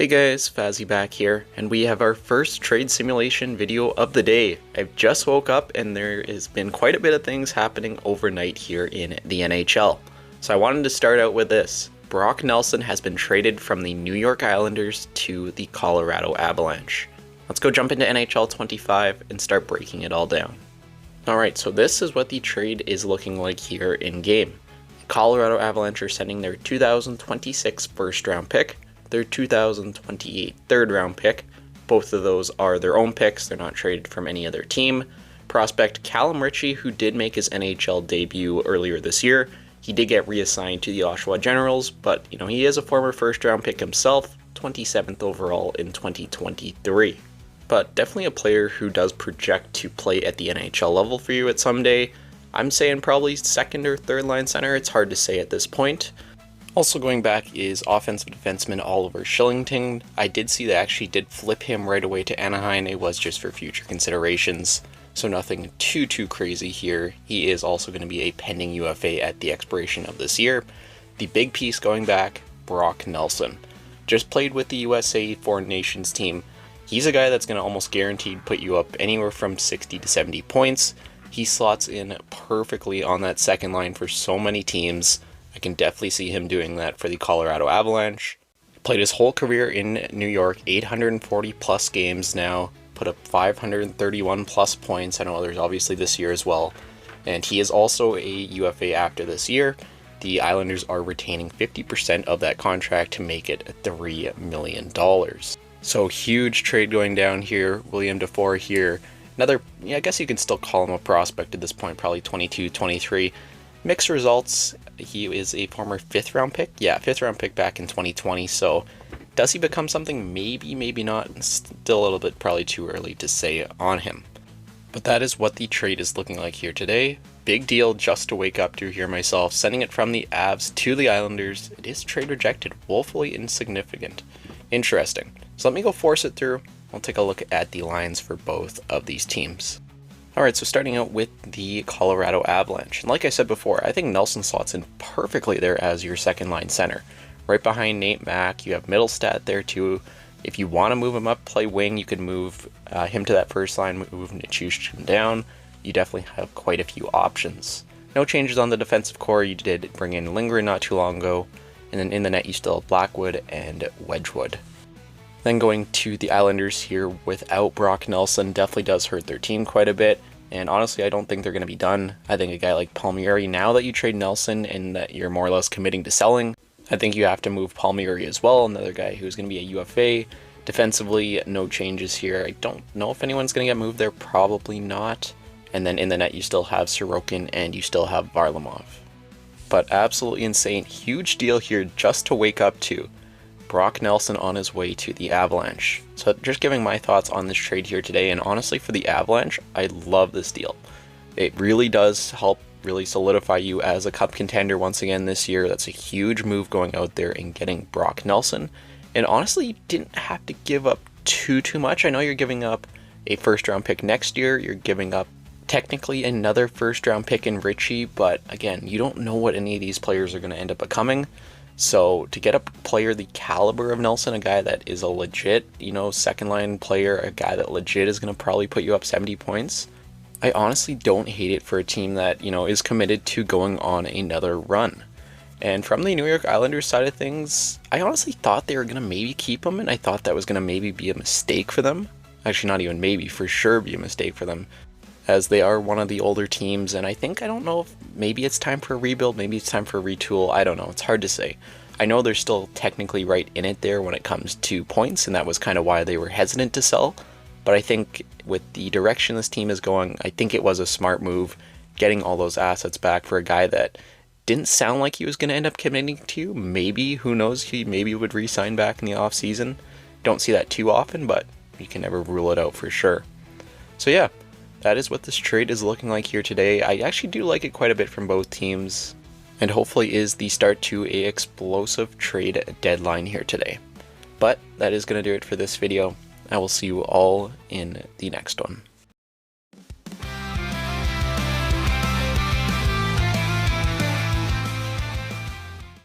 Hey guys, Fazzy back here, and we have our first trade simulation video of the day. I've just woke up and there has been quite a bit of things happening overnight here in the NHL. So I wanted to start out with this. Brock Nelson has been traded from the New York Islanders to the Colorado Avalanche. Let's go jump into NHL 25 and start breaking it all down. Alright, so this is what the trade is looking like here in game. The Colorado Avalanche are sending their 2026 first round pick, their 2028 third round pick. Both of those are their own picks, they're not traded from any other team. Prospect Callum Ritchie, who did make his NHL debut earlier this year. He did get reassigned to the Oshawa Generals, but he is a former first round pick himself, 27th overall in 2023. But definitely a player who does project to play at the NHL level for you at some day. I'm saying probably second or third line center, it's hard to say at this point. Also going back is offensive defenseman Oliver Shillington. I did see they actually did flip him right away to Anaheim. It was just for future considerations, so nothing too crazy here. He is also going to be a pending UFA at the expiration of this year. The big piece going back, Brock Nelson. Just played with the USA Foreign Nations team. He's a guy that's going to almost guaranteed put you up anywhere from 60 to 70 points. He slots in perfectly on that second line for so many teams. I can definitely see him doing that for the Colorado Avalanche. Played his whole career in New York, 840 plus games now, put up 531 plus points. I know there's obviously this year as well. And he is also a UFA after this year. The Islanders are retaining 50% of that contract to make it $3 million. So huge trade going down here. William Dufour here. Another, I guess you can still call him a prospect at this point, probably 22, 23. Mixed results. He is a former 5th round pick. Yeah, 5th round pick back in 2020. So does he become something? Maybe, maybe not. Still a little bit probably too early to say on him. But that is what the trade is looking like here today. Big deal just to wake up to here myself. Sending it from the Avs to the Islanders. It is trade rejected. Woefully insignificant. Interesting. So let me go force it through. I'll take a look at the lines for both of these teams. Alright, so starting out with the Colorado Avalanche. And like I said before, I think Nelson slots in perfectly there as your second line center. Right behind Nate Mack, you have Middlestat there too. If you want to move him up, play wing, you can move him to that first line, move Nichushkin down. You definitely have quite a few options. No changes on the defensive core. You did bring in Lindgren not too long ago. And then in the net, you still have Blackwood and Wedgwood. Then going to the Islanders here without Brock Nelson definitely does hurt their team quite a bit. And honestly, I don't think they're going to be done. I think a guy like Palmieri, now that you trade Nelson and that you're more or less committing to selling, I think you have to move Palmieri as well. Another guy who's going to be a UFA. Defensively, no changes here. I don't know if anyone's going to get moved there. Probably not. And then in the net, you still have Sorokin and you still have Varlamov. But absolutely insane. Huge deal here just to wake up to. Brock Nelson on his way to the Avalanche. So just giving my thoughts on this trade here today, and honestly for the Avalanche, I love this deal. It really does help really solidify you as a cup contender once again this year. That's a huge move going out there and getting Brock Nelson. And honestly, you didn't have to give up too much. I know you're giving up a first round pick next year. You're giving up technically another first round pick in Ritchie, but again, you don't know what any of these players are going to end up becoming. So to get a player the caliber of Nelson, a guy that is a legit, second line player, a guy that legit is going to probably put you up 70 points, I honestly don't hate it for a team that, is committed to going on another run. And from the New York Islanders side of things, I honestly thought they were going to maybe keep him, and I thought that was going to maybe be a mistake for them. Actually, not even maybe, for sure be a mistake for them, as they are one of the older teams, and I don't know if maybe it's time for a rebuild, maybe it's time for a retool, I don't know, it's hard to say. I know they're still technically right in it there when it comes to points, and that was kind of why they were hesitant to sell, but I think with the direction this team is going, I think it was a smart move, getting all those assets back for a guy that didn't sound like he was going to end up committing to you. Maybe, who knows, he maybe would re-sign back in the offseason. Don't see that too often, but you can never rule it out for sure. So yeah, that is what this trade is looking like here today. I actually do like it quite a bit from both teams, and hopefully is the start to a explosive trade deadline here today. But that is going to do it for this video. I will see you all in the next one.